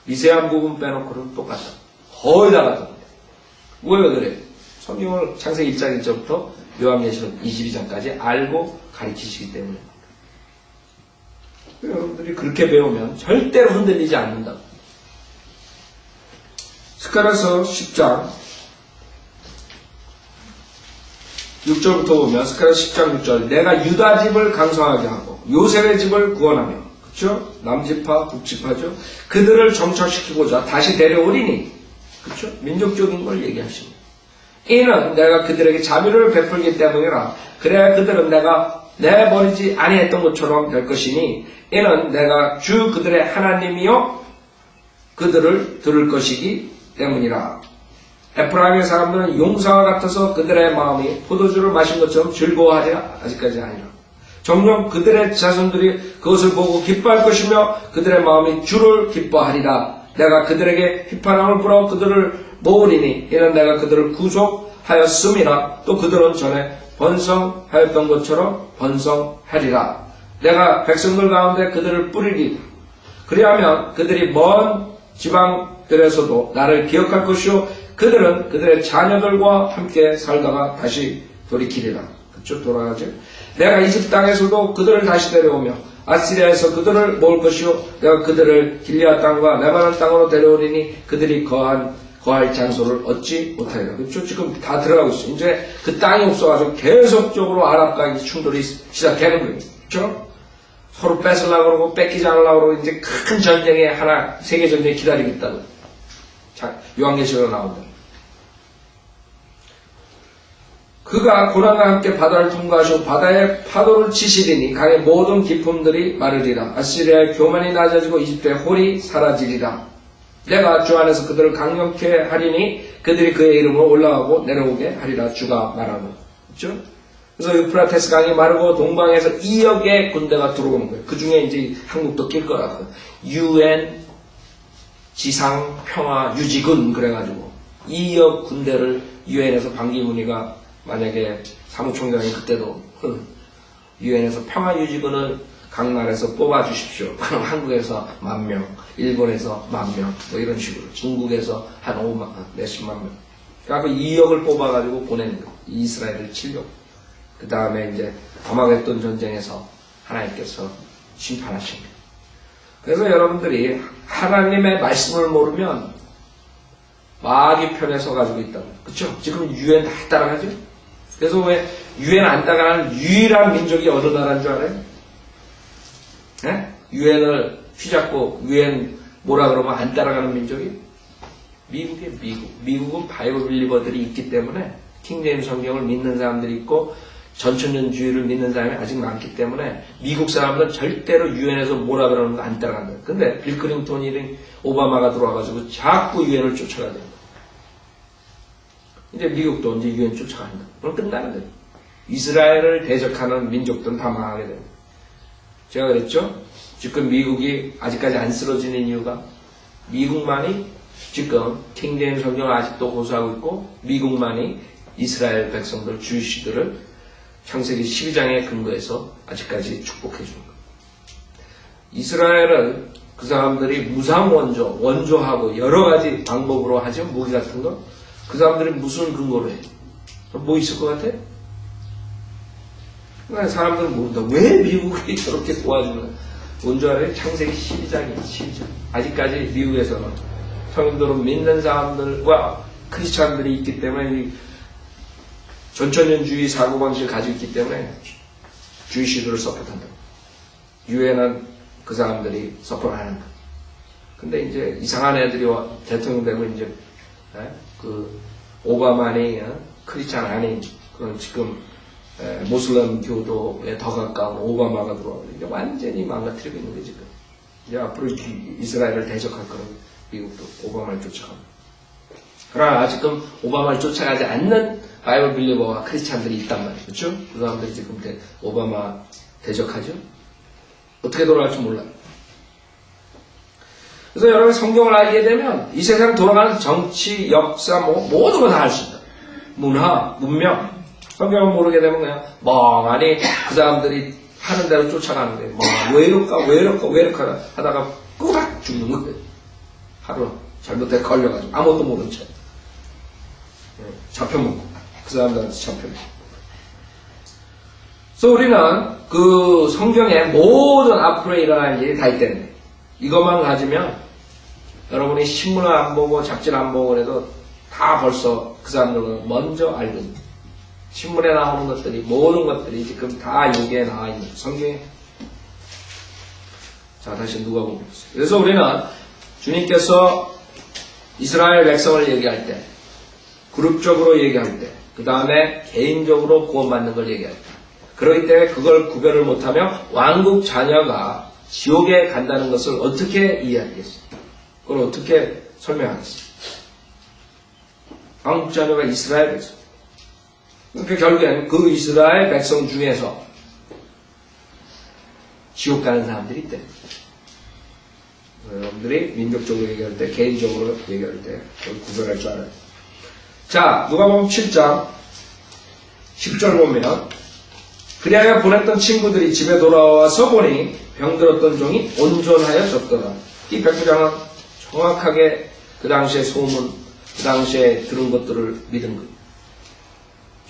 미세한 부분 빼놓고는 똑같아. 거의 다 같아. 왜 그래? 성경을 창세기 1장 1절부터 요한계시록 22장까지 알고 가르치시기 때문에. 여러분들이 그렇게 배우면 절대로 흔들리지 않는다. 스가랴서 10장 6절부터 보면 스가랴 10장 6절 내가 유다 집을 강성하게 하고 요셉의 집을 구원하며 그렇죠? 남지파 북지파죠. 그들을 정착시키고자 다시 데려오리니 그렇죠? 민족적인 걸 얘기하십니다. 이는 내가 그들에게 자비를 베풀기 때문이라 그래야 그들은 내가 내버리지 아니했던 것처럼 될 것이니 이는 내가 주 그들의 하나님이요 그들을 들을 것이기 때문이라. 에프라임의 사람들은 용사와 같아서 그들의 마음이 포도주를 마신 것처럼 즐거워하리라. 아직까지 아니라. 정녕 그들의 자손들이 그것을 보고 기뻐할 것이며 그들의 마음이 주를 기뻐하리라. 내가 그들에게 휘파람을 불어 그들을 모으리니 이는 내가 그들을 구속하였음이라. 또 그들은 전에 번성하였던 것처럼 번성하리라. 내가 백성들 가운데 그들을 뿌리리라. 그리하면 그들이 먼 지방들에서도 나를 기억할 것이요 그들은 그들의 자녀들과 함께 살다가 다시 돌이키리라. 그쪽 돌아가죠. 내가 이집 땅에서도 그들을 다시 데려오며 아시리아에서 그들을 모을 것이요 내가 그들을 길리앗 땅과 레바논 땅으로 데려오리니 그들이 거할 장소를 얻지 못하리라. 그렇죠? 지금 다 들어가고 있어요. 이제 그 땅이 없어가지고 계속적으로 아랍과 충돌이 시작되는 거예요. 그렇죠? 서로 뺏으려고 그러고 뺏기지 않으려고 그러고 이제 큰 전쟁에 하나 세계 전쟁이 기다리고 있다고. 자, 요한계시록으로 나온다. 그가 고난과 함께 바다를 통과하시고 바다의 파도를 치시리니 강의 모든 기품들이 마르리라. 아시리아의 교만이 낮아지고 이집트의 홀이 사라지리라. 내가 주 안에서 그들을 강력케 하리니 그들이 그의 이름으로 올라가고 내려오게 하리라. 주가 말하고. 그렇죠? 그래서 유프라테스 강이 마르고 동방에서 2억의 군대가 들어오는 거예요. 그 중에 이제 한국도 낄 거라고. UN 지상 평화 유지군 그래가지고 2억 군대를 UN에서 반기문이가 만약에 사무총장이 그때도 유엔에서 평화유지군을 각 나라에서 뽑아주십시오. 그럼 한국에서 10,000명, 일본에서 10,000명, 뭐 이런 식으로 중국에서 한 5만, 몇십만 명. 그래서 2억을 뽑아가지고 보내는 거예요. 이스라엘을 치려고. 그 다음에 이제 아마겟돈 전쟁에서 하나님께서 심판하신 거예요. 그래서 여러분들이 하나님의 말씀을 모르면 마귀 편에 서가지고 있다고. 그쵸? 지금 유엔 다 따라가죠? 그래서 왜 유엔 안 따라가는 유일한 민족이 어느 나라인 줄 알아요? 네? 유엔을 휘잡고 유엔 뭐라 그러면 안 따라가는 민족이? 미국이에요, 미국. 미국은 바이블 빌리버들이 있기 때문에 킹제임스 성경을 믿는 사람들이 있고 전천년주의를 믿는 사람이 아직 많기 때문에 미국 사람들은 절대로 유엔에서 뭐라 그러는 거 안 따라간다. 근데 빌 클린턴이 오바마가 들어와가지고 자꾸 유엔을 쫓아가야 된다. 이제 미국도 이제 유엔 쫓아간다. 그럼 끝나는 거예요. 이스라엘을 대적하는 민족들은 다 망하게 됩니다. 제가 그랬죠? 지금 미국이 아직까지 안 쓰러지는 이유가 미국만이 지금 킹제임스 성경을 아직도 고수하고 있고 미국만이 이스라엘 백성들, 주이시들을 창세기 12장에 근거해서 아직까지 축복해 주는 거예요. 이스라엘은 그 사람들이 무상 원조하고 여러 가지 방법으로 하죠. 무기 같은 거. 그 사람들이 무슨 근거로 해요? 뭐 있을 것 같아? 사람들은 모른다. 왜 미국이 저렇게 도와주는 뭔지 알아요? 창세기 12장이에요. 12장. 아직까지 미국에서는 성인들은 믿는 사람들과 크리스찬들이 있기 때문에 이 전천년주의 사고방식을 가지고 있기 때문에 주의시들을 서포트한다. 유엔은 그 사람들이 서포트하는 거야. 근데 이제 이상한 애들이 대통령 되고 이제 그 오바마니 크리스찬 아닌 그런 지금 모슬람 교도에 더 가까운 오바마가 들어와서 이제 완전히 망가뜨리고 있는 거지 지금. 이제 앞으로 이스라엘을 대적할 거는 미국도 오바마를 쫓아갑니다. 그러나 지금 오바마를 쫓아가지 않는 바이블 빌리버와 크리스찬들이 있단 말이에요. 그렇죠? 그 사람들이 지금 오바마 대적하죠? 어떻게 돌아갈지 몰라요. 그래서 여러분 성경을 알게 되면 이 세상 돌아가는 정치, 역사, 모든 거 다 알 수 있다. 문화, 문명. 성경을 모르게 되면 그냥 멍하니 그 사람들이 하는 대로 쫓아가는 거예요. 왜 이럴까 하다가 꾸락 죽는 거예요. 하루 잘못해 걸려가지고 아무것도 모른 채 잡혀먹고 그 사람들한테 잡혀먹고. 그래서 우리는 그 성경의 모든 앞으로 일어날 일이 다 있다는 이것만 가지면 여러분이 신문을 안 보고 잡지를 안 보고 그래도 다 벌써 그 사람들은 먼저 알고 있는 신문에 나오는 것들이 모든 것들이 지금 다 여기에 나와 있는 성경에. 자, 다시 누가복음 보겠습니다. 그래서 우리는 주님께서 이스라엘 백성을 얘기할 때 그룹적으로 얘기할 때 그 다음에 개인적으로 구원받는 걸 얘기할 때 그렇기 때문에 그걸 구별을 못하며 왕국 자녀가 지옥에 간다는 것을 어떻게 이해하겠어요? 그걸 어떻게 설명하겠어요? 왕국 자녀가 이스라엘 백성. 그러니까 결국엔 그 이스라엘 백성 중에서 지옥 가는 사람들이 있대. 여러분들이 민족적으로 얘기할 때, 개인적으로 얘기할 때 그걸 구별할 줄 알아요. 자, 누가복음 7장 10절 보면 그리하여 보냈던 친구들이 집에 돌아와서 보니 병들었던 종이 온전하여졌더라. 이 백부장은 정확하게 그 당시의 소문, 그 당시에 들은 것들을 믿은 거예요.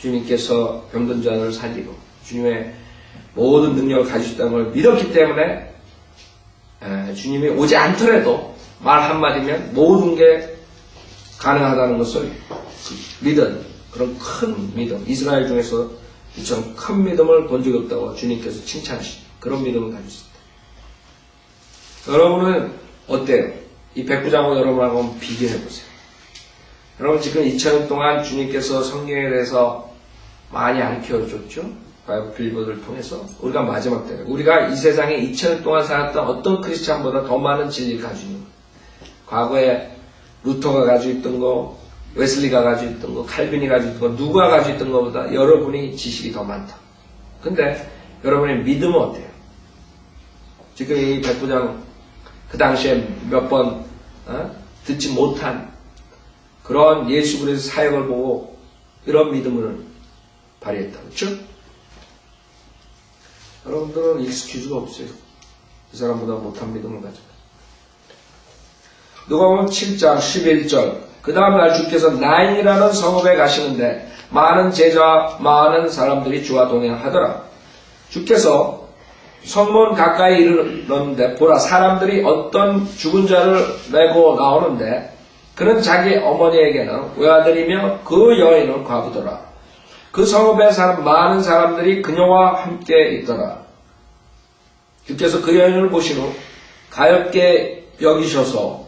주님께서 병든 자를 살리고 주님의 모든 능력을 가지고 있다는 걸 믿었기 때문에 주님이 오지 않더라도 말 한마디면 모든 게 가능하다는 것을 믿은 그런 큰 믿음, 이스라엘 중에서 이처럼 큰 믿음을 본 적이 없다고 주님께서 칭찬하신 그런 믿음을 가지고 있습니다. 여러분은 어때요? 이 백부장하고 여러분하고 한번 비교해보세요. 여러분 지금 2000년 동안 주님께서 성경에 대해서 많이 알려줬죠? 바이블 빌리버들을 통해서 우리가 마지막 때 우리가 이 세상에 2000년 동안 살았던 어떤 크리스찬보다 더 많은 진리를 가지고 있는 거예요. 과거에 루터가 가지고 있던 거, 웨슬리가 가지고 있던 거, 칼빈이 가지고 있던 거, 누가 가지고 있던 것보다 여러분이 지식이 더 많다. 근데 여러분의 믿음은 어때요? 지금 이 백부장 그 당시에 몇 번 듣지 못한 그런 예수 그리스도의 사역을 보고 이런 믿음을 발휘했다. 그렇죠? 여러분들은 익스큐즈가 없어요. 이 사람보다 못한 믿음을 가지고. 누가복음 7장 11절 그 다음날 주께서 나인이라는 성읍에 가시는데 많은 제자 많은 사람들이 주와 동행하더라. 주께서 성문 가까이 이르렀는데 보라 사람들이 어떤 죽은 자를 메고 나오는데 그는 자기 어머니에게는 외아들이며 그 여인은 과부더라. 그 성읍에 사는 많은 사람들이 그녀와 함께 있더라. 주께서 그 여인을 보신 후 가엾게 여기셔서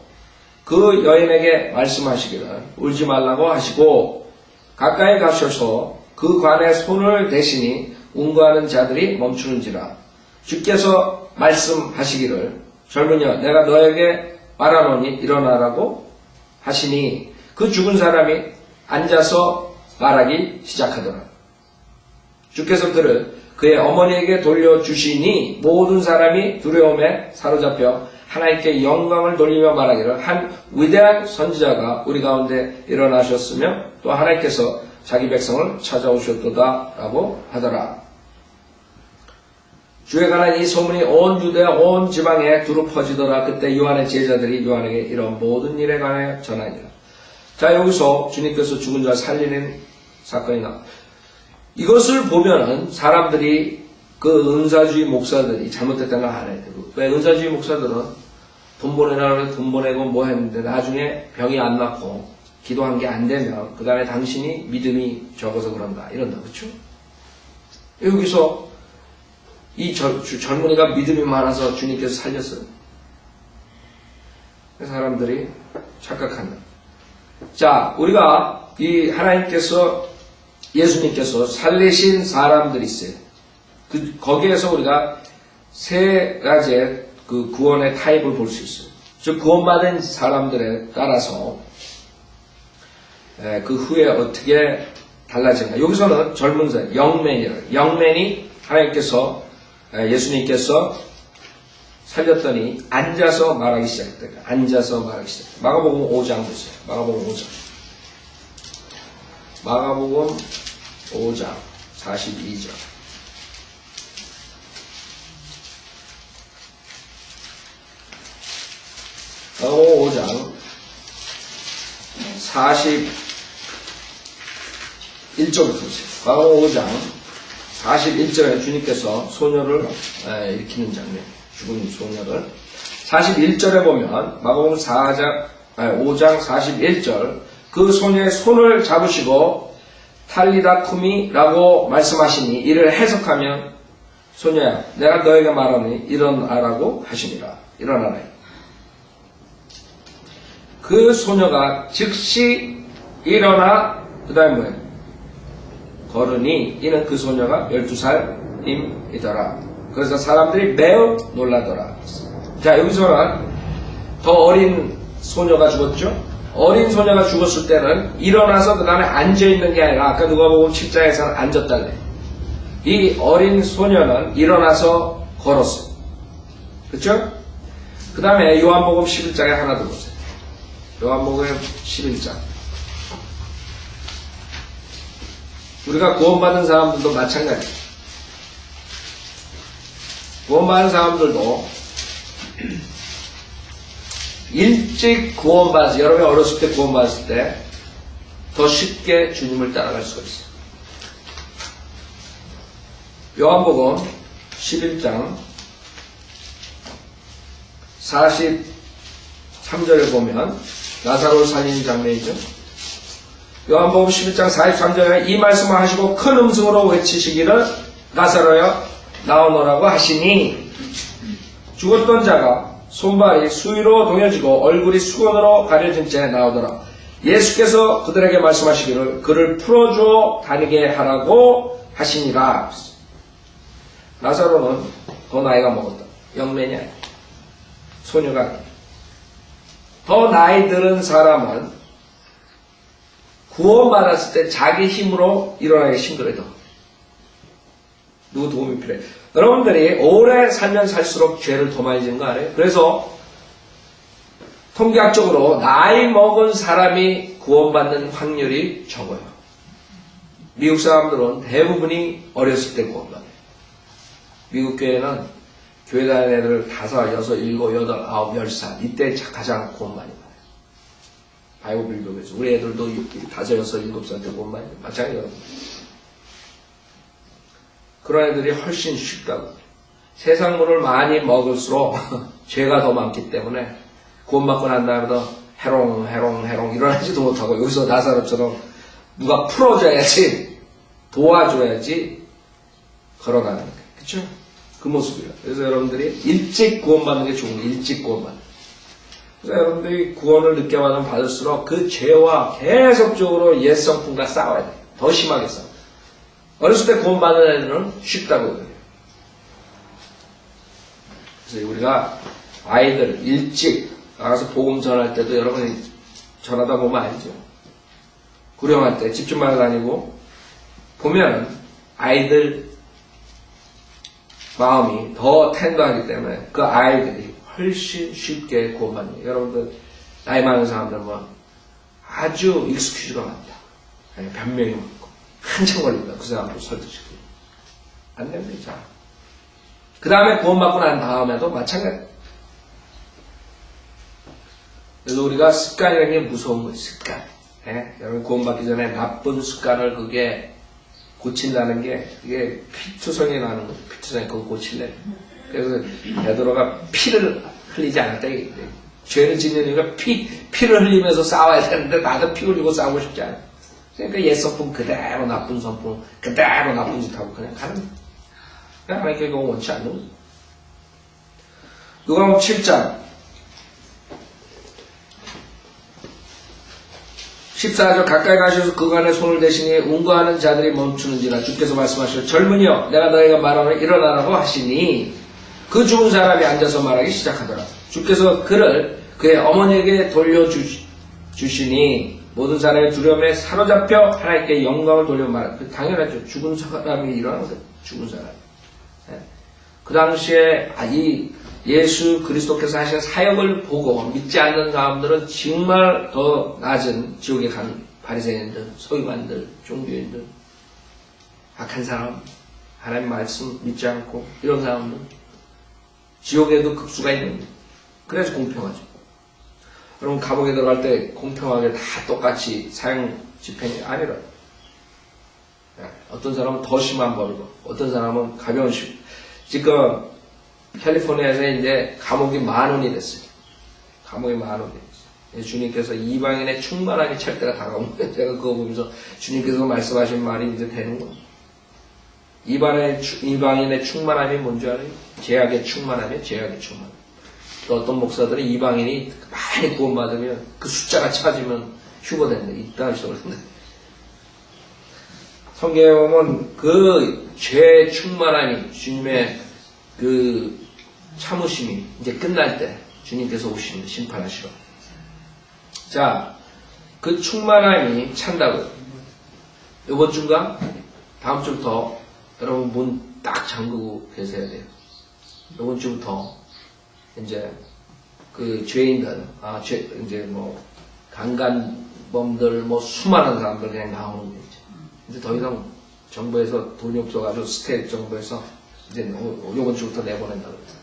그 여인에게 말씀하시기를 울지 말라고 하시고 가까이 가셔서 그 관에 손을 대시니 운구하는 자들이 멈추는지라. 주께서 말씀하시기를 젊은이여 내가 너에게 말하노니 일어나라고 하시니 그 죽은 사람이 앉아서 말하기 시작하더라. 주께서 그를 그의 어머니에게 돌려주시니 모든 사람이 두려움에 사로잡혀 하나님께 영광을 돌리며 말하기를 한 위대한 선지자가 우리 가운데 일어나셨으며 또 하나님께서 자기 백성을 찾아오셨도다 라고 하더라. 주에 관한 이 소문이 온 유대와 온 지방에 두루 퍼지더라. 그때 요한의 제자들이 요한에게 이런 모든 일에 관하여 전하니라. 자, 여기서 주님께서 죽은 자 살리는 사건이 나옵니다. 이것을 보면은 사람들이 그 은사주의 목사들이 잘못됐다는 걸 알아야 되고, 왜 은사주의 목사들은 돈 보내라고 돈 보내고 뭐 했는데 나중에 병이 안 낫고 기도한 게 안 되면 그 다음에 당신이 믿음이 적어서 그런다 이런다. 그렇죠? 여기서 이 젊은이가 믿음이 많아서 주님께서 살렸어요. 사람들이 착각한다. 자, 우리가 이 하나님께서 예수님께서 살리신 사람들이 있어요. 거기에서 우리가 세 가지의 그 구원의 타입을 볼 수 있어요. 즉, 구원받은 사람들에 따라서 그 후에 어떻게 달라지는가. 여기서는 젊은 사람, 영맨이에요. 영맨이 하나님께서, 예수님께서 살렸더니 앉아서 말하기 시작했다. 앉아서 말하기 시작했다. 마가복음 5장 보세요. 마가복음 5장. 마가복음 5장 42절. 마가복음 5장 41절부터 보세요. 마가복음 5장 41절에 주님께서 소녀를 일으키는 장면, 죽은 소녀를 41절에 보면 마가복음 5장 41절 그 소녀의 손을 잡으시고 탈리다 쿠미라고 말씀하시니 이를 해석하면 소녀야 내가 너에게 말하니 일어나라고 하시니라. 일어나라. 그 소녀가 즉시 일어나 그 다음에 뭐예요? 걸으니 이는 그 소녀가 12살임이더라. 그래서 사람들이 매우 놀라더라. 자, 여기서는 더 어린 소녀가 죽었죠? 어린 소녀가 죽었을 때는 일어나서 그 다음에 앉아있는 게 아니라 아까 누가복음 7장에서는 앉았다네. 이 어린 소녀는 일어나서 걸었어요. 그렇죠? 그 다음에 요한복음 11장에 하나 더 보세요. 요한복음 11장. 우리가 구원받은 사람들도 마찬가지예요. 구원받은 사람들도 일찍 구원받았을 때, 여러분이 어렸을 때 구원받았을 때 더 쉽게 주님을 따라갈 수가 있어요. 요한복음 11장 43절에 보면 나사로를 살리는 장면이죠. 요한복음 11장 43절에 이 말씀을 하시고 큰 음성으로 외치시기를 나사로여 나오너라고 하시니 죽었던 자가 손발이 수위로 동여지고 얼굴이 수건으로 가려진 채 나오더라. 예수께서 그들에게 말씀하시기를 그를 풀어주어 다니게 하라고 하시니라. 나사로는 더 나이가 먹었다. 영맨이 아니야. 소녀가 아니야. 더 나이 들은 사람은 구원받았을 때 자기 힘으로 일어나기 힘들어요. 누구 도움이 필요해. 여러분들이 오래 살면 살수록 죄를 더 많이 짓는 거 알아요? 그래서 통계학적으로 나이 먹은 사람이 구원받는 확률이 적어요. 미국 사람들은 대부분이 어렸을 때 구원받아요. 미국 교회는 교회 다니는 애들 5, 6, 7, 8, 9, 10살 이때 가장 구원 많이 받아요. 바이오 빌드에서 우리 애들도 5, 6, 7살 때 구원 많이 받아요. 마찬가지예요. 그런 애들이 훨씬 쉽다고. 세상 물을 많이 먹을수록 죄가 더 많기 때문에 구원받고 난 다음에도 해롱 일어나지도 못하고 여기서 나사로처럼 누가 풀어줘야지 도와줘야지 걸어가는 거예요. 그쵸? 그 모습이에요. 그래서 여러분들이 일찍 구원받는 게 좋은 거예요. 일찍 구원받는. 그래서 여러분들이 구원을 늦게 받을수록 그 죄와 계속적으로 옛 성품과 싸워야 돼요. 더 심하게 싸워. 어렸을 때 구원받는 애들은 쉽다고 그래요. 그래서 우리가 아이들 일찍 나가서 복음 전할 때도 여러분이 전하다 보면 알죠. 구령할 때 집집마다 다니고 보면 아이들 마음이 더 텐더하기 때문에 그 아이들이 훨씬 쉽게 구원받는 거예요. 여러분들 나이 많은 사람들 뭐 아주 익스큐즈가 많다. 변명이 많고 한참 걸린다. 그 사람도 설득시키고 안 됩니다. 그 다음에 구원받고 난 다음에도 마찬가지. 그래서 우리가 습관이라는 게 무서운 거예요. 습관. 여러분 구원받기 전에 나쁜 습관을 그게 고친다는 게 이게 피투성이 나는 거죠. 피투성이 그거 고칠래. 그래서 베드로가 피를 흘리지 않았다. 죄를 짓는 이유가 피를 흘리면서 싸워야 되는데 나도 피 흘리고 싸우고 싶지 않아. 그러니까 옛 성품 그대로 나쁜 성품 그대로 나쁜 짓하고 그냥 가는 거예요. 하나님께 그거 원치 않는 거예요. 누가복음 7장 14절 가까이 가셔서 그간에 손을 대시니 운거하는 자들이 멈추는지라 주께서 말씀하시고 젊은이여 내가 너희가 말하노니 일어나라고 하시니 그 죽은 사람이 앉아서 말하기 시작하더라. 주께서 그를 그의 어머니에게 돌려주시니 모든 사람의 두려움에 사로잡혀 하나님께 영광을 돌려 말하라. 당연하죠. 죽은 사람이 일어나는 거예요. 죽은 사람. 그 당시에 이 예수 그리스도께서 하신 사역을 보고 믿지 않는 사람들은 정말 더 낮은 지옥에 간 바리새인들, 서기관들, 종교인들, 악한 사람, 하나님 말씀 믿지 않고 이런 사람들 지옥에도 급수가 있는 거예요. 그래서 공평하죠. 여러분 감옥에 들어갈 때 공평하게 다 똑같이 사형 집행이 아니라 어떤 사람은 더 심한 법이고 어떤 사람은 가벼운 식. 지금 캘리포니아에서 이제 감옥이 10,000원이 됐어요. 감옥이 10,000원이 됐어요. 주님께서 이방인의 충만하게 찰 때가 다가온 거예요. 제가 그거 보면서 주님께서 말씀하신 말이 이제 되는 거예요. 이방인의 충만함이 뭔지 알아요? 죄악의 충만함이에요. 죄악의 충만함. 또 어떤 목사들은 이방인이 많이 구원받으면 그 숫자가 차지면 휴거된다. 이딴 식으로 한다. 성경에 보면 그 죄의 충만함이 주님의 그 참으심이 이제 끝날 때 주님께서 오시는 심판하시러. 자, 그 충만함이 찬다고요. 이번 주인가 다음 주부터 여러분 문 딱 잠그고 계셔야 돼요. 이번 주부터 이제 그 죄인들, 이제 뭐 강간범들, 뭐 수많은 사람들 그냥 나오는 거죠. 이제 더 이상 정부에서 돈이 없어가지고 스테이트 정부에서 이제 요번 주부터 내보낸다고 그래요.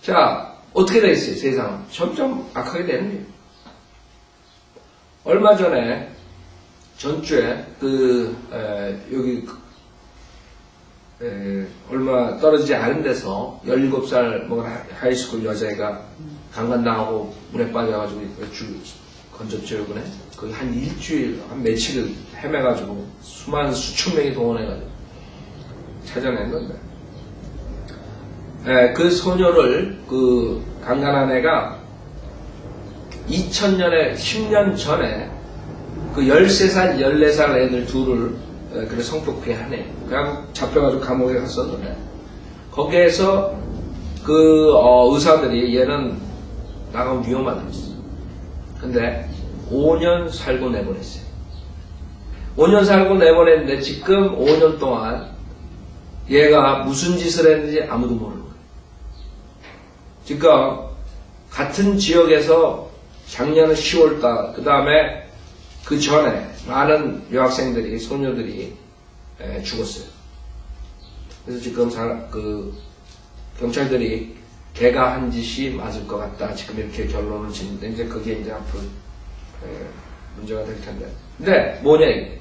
자, 어떻게 되겠어요? 세상은 점점 악하게 되는 거예요. 얼마 전에 전주에 여기 얼마 떨어지지 않은 데서 17살 뭐 하이스쿨 여자애가 강간당하고 물에 빠져가지고 건졌죠, 이번에. 거의 한 일주일, 한 며칠을 헤매가지고 수천 명이 동원해가지고 찾아냈는데, 그 소녀를 그 강간한 애가 2000년에 10년 전에 그 13살, 14살 애들 둘을 그래 성폭행 하네. 그냥 잡혀가지고 감옥에 갔었는데 거기에서 그 의사들이 얘는 나가면 위험하다고 했어. 근데 5년 살고 내보냈어요. 5년 살고 내보냈는데 지금 5년 동안 얘가 무슨 짓을 했는지 아무도 모르는 거예요. 지금 같은 지역에서 작년 10월달 그 다음에 그 전에 많은 여학생들이 소녀들이 죽었어요. 그래서 지금 경찰들이 걔가 한 짓이 맞을 것 같다. 지금 이렇게 결론을 짓는데 이제 그게 이제 앞으로 문제가 될 텐데. 근데 뭐냐 이게.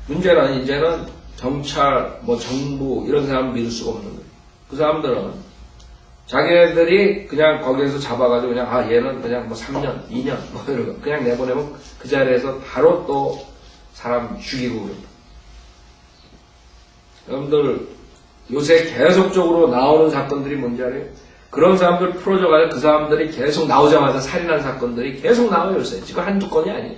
문제는 이제는 경찰, 뭐 정부 이런 사람 믿을 수가 없는 거예요. 그 사람들은 자기네들이 그냥 거기에서 잡아가지고 그냥 얘는 그냥 뭐 3년, 2년 뭐 이러고 그냥 내보내면 그 자리에서 바로 또 사람 죽이고 그럽니다. 여러분들 요새 계속적으로 나오는 사건들이 뭔지 알아요? 그런 사람들 풀어줘가지고 그 사람들이 계속 나오자마자 살인한 사건들이 계속 나와요. 요새 지금 한두 건이 아니에요.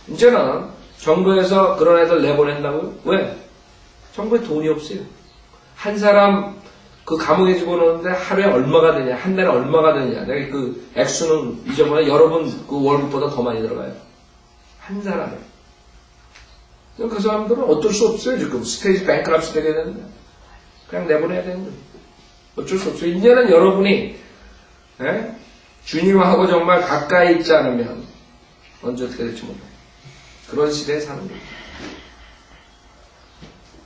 이제는 정부에서 그런 애들 내보낸다고요? 왜? 정부에 돈이 없어요. 한 사람 그 감옥에 집어넣는데 하루에 얼마가 되냐, 한 달에 얼마가 되냐. 내가 그 액수는 잊어보면 여러분 그 월급보다 더 많이 들어가요. 한 사람에. 그 사람들은 어쩔 수 없어요. 지금 스테이지 뱅크랍스 되게 되는데 그냥 내보내야 되는 거예요. 어쩔 수 없어요. 이제는 여러분이 주님하고 정말 가까이 있지 않으면 언제 어떻게 될지 몰라요. 그런 시대에 사는 거예요.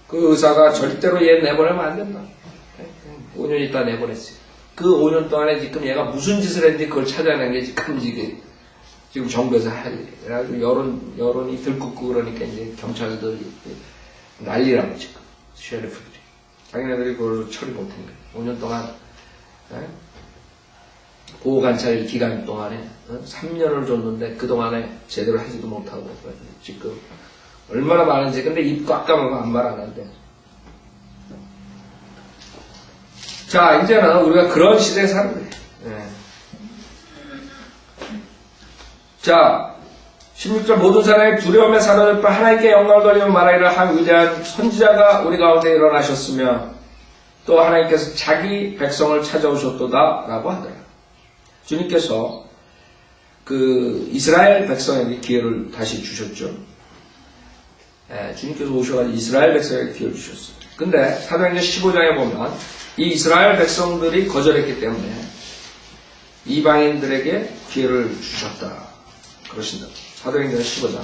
그 의사가 절대로 얘 내보내면 안 된다. 5년 있다 내보냈어요. 그 5년 동안에 지금 얘가 무슨 짓을 했는지 그걸 찾아내는 게 지금 정부에서 할 일이에요. 그래가지고 여론이 들끓고 그러니까 이제 경찰들이 난리라고 지금 셰리프들이. 자기네들이 그걸 처리 못한 거예요. 5년 동안 보호관찰 기간 동안에 3년을 줬는데 그 동안에 제대로 하지도 못하고 지금 얼마나 많은지. 근데 입 꽉 까먹고 아무 말 안 한대. 자, 이제는 우리가 그런 시대에 사는 거예요. 자, 16절 모든 사람이 두려움에 사로잡혀 하나님께 영광을 돌리며 말하기를 한 위대한 선지자가 우리 가운데 일어나셨으며 또 하나님께서 자기 백성을 찾아오셨도다 라고 하더라. 주님께서 그 이스라엘 백성에게 기회를 다시 주셨죠. 주님께서 오셔가지고 이스라엘 백성에게 기회를 주셨어요. 근데 사도행전 15장에 보면 이 이스라엘 백성들이 거절했기 때문에 이방인들에게 기회를 주셨다. 그러신다. 사도행전 15장.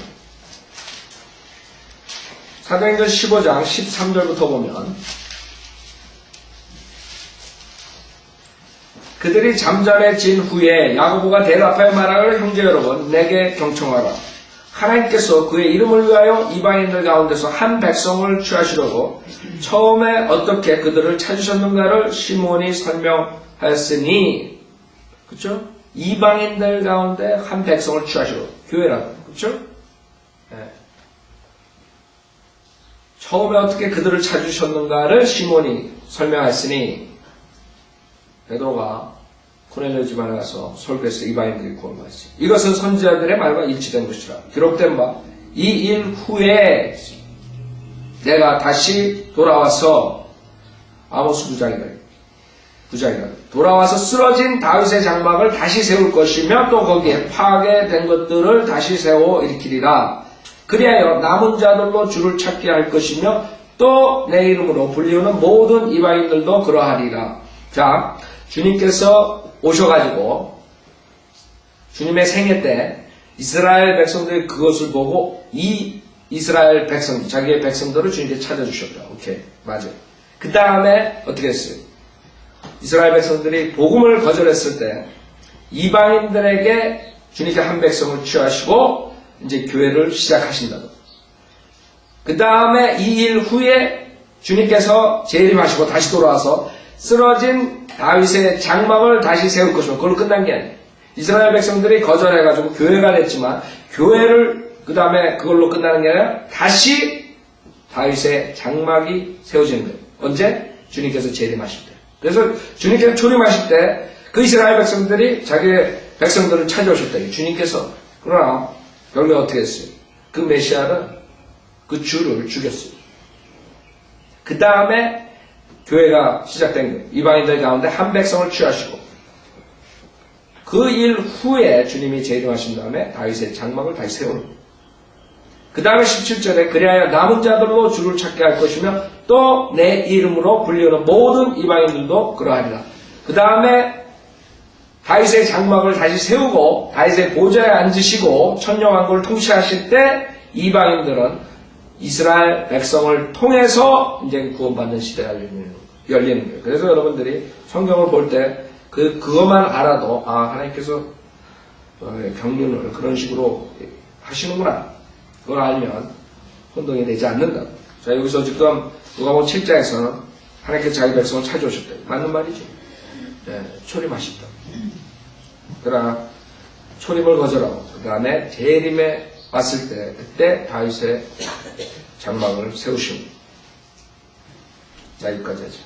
사도행전 15장 13절부터 보면 그들이 잠잠해진 후에 야고보가 대답하여 말하기를 형제 여러분 내게 경청하라. 하나님께서 그의 이름을 위하여 이방인들 가운데서 한 백성을 취하시려고 처음에 어떻게 그들을 찾으셨는가를 시몬이 설명하였으니, 그렇죠? 이방인들 가운데 한 백성을 취하시려고, 교회라고, 그렇죠? 네. 처음에 어떻게 그들을 찾으셨는가를 시몬이 설명하였으니 베드로가 고넬료 집안에 가서 설교해서 이방인들이 구원받았어요. 이것은 선지자들의 말과 일치된 것이라. 기록된 바 이 일 후에 내가 다시 돌아와서 아모스 9장이다. 돌아와서 쓰러진 다윗의 장막을 다시 세울 것이며 또 거기에 파괴된 것들을 다시 세워 일으키리라. 그리하여 남은 자들로 주를 찾게 할 것이며 또 내 이름으로 불리우는 모든 이방인들도 그러하리라. 자, 주님께서 오셔가지고 주님의 생애 때 이스라엘 백성들이 그것을 보고 이 이스라엘 백성, 자기의 백성들을 주님께 찾아주셨다. 오케이, 맞아요. 그 다음에 어떻게 했어요? 이스라엘 백성들이 복음을 거절했을 때 이방인들에게 주님께 한 백성을 취하시고 이제 교회를 시작하신다고. 그 다음에 이 일 후에 주님께서 재림하시고 다시 돌아와서 쓰러진 다윗의 장막을 다시 세울 것이고, 그걸로 끝난 게 아니에요. 이스라엘 백성들이 거절해가지고 교회가 됐지만 교회를 그 다음에 그걸로 끝나는 게 아니라 다시 다윗의 장막이 세워지는 거예요. 언제? 주님께서 재림하실 때. 그래서 주님께서 초림하실 때 그 이스라엘 백성들이 자기의 백성들을 찾아오셨다. 주님께서. 그러나 결국에 어떻게 했어요? 그 메시아는 그 주를 죽였어요. 그 다음에 교회가 시작된 거예요. 이방인들 가운데 한 백성을 취하시고 그 일 후에 주님이 재림하신 다음에 다윗의 장막을 다시 세우는 거예요. 그 다음에 17절에 그리하여 남은 자들로 주를 찾게 할 것이며 또 내 이름으로 불리우는 모든 이방인들도 그러하리라. 그 다음에 다윗의 장막을 다시 세우고 다윗의 보좌에 앉으시고 천년왕국을 통치하실 때 이방인들은 이스라엘 백성을 통해서 이제 구원받는 시대가 열리는 거예요. 그래서 여러분들이 성경을 볼 때 그것만 알아도 하나님께서 경륜을 그런 식으로 하시는구나. 그걸 알면 혼동이 되지 않는다. 자, 여기서 지금 누가복음 7장에서는 하나님께서 자기 백성을 찾아오셨다. 맞는 말이죠. 네, 초림하셨다. 그러나 초림을 거절하고 그 다음에 재림에 왔을 때 그때 다윗의 장막을 세우십니다. 자, 여기까지 하죠.